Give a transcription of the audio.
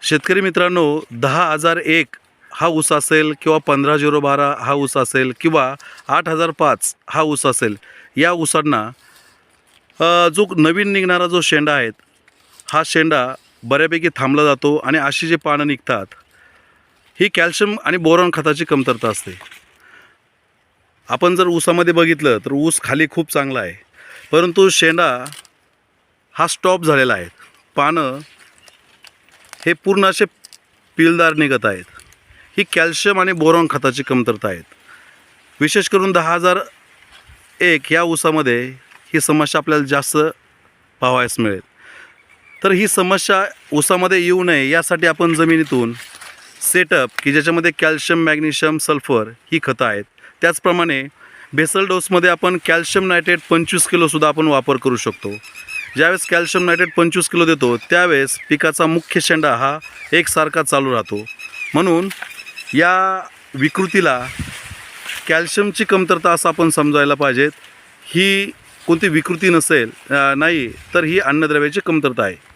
शेतकरी मित्रांनो, 10,001 हा ऊस असेल किंवा 15,012 हा ऊस असेल किंवा 8,005 हा ऊस असेल, या ऊसांना जो नवीन निघणारा जो शेंडा आहे, हा शेंडा बऱ्यापैकी थांबला जातो आणि अशी जे पानं निघतात, ही कॅल्शियम आणि बोरॉन खताची कमतरता असते. आपण जर ऊसामध्ये बघितलं तर ऊस खाली खूप चांगला आहे, परंतु शेंडा हा स्टॉप झालेला आहे. पानं हे पूर्ण असे पिलदार निघत आहेत. ही कॅल्शियम आणि बोरॉन खताची कमतरता आहेत. विशेष करून 10,001 या ऊसामध्ये ही समस्या आपल्याला जास्त पाहावयास मिळेल. तर ही समस्या ऊसामध्ये येऊ नये यासाठी आपण जमिनीतून सेटअप की ज्याच्यामध्ये कॅल्शियम, मॅग्नेशियम, सल्फर ही खतं आहेत. त्याचप्रमाणे बेसल डोसमध्ये आपण कॅल्शियम नायट्रेट 25 किलोसुद्धा आपण वापर करू शकतो. ज्यावेळेस कॅल्शियम नायट्रेट 25 किलो देतो त्यावेळेस पिकाचा मुख्य शेंडा हा एकसारखा चालू राहतो. म्हणून या विकृतीला कॅल्शियमची कमतरता असं आपण समजायला पाहिजेत. ही कोणती विकृती नाही तर ही अन्नद्रव्याची कमतरता आहे.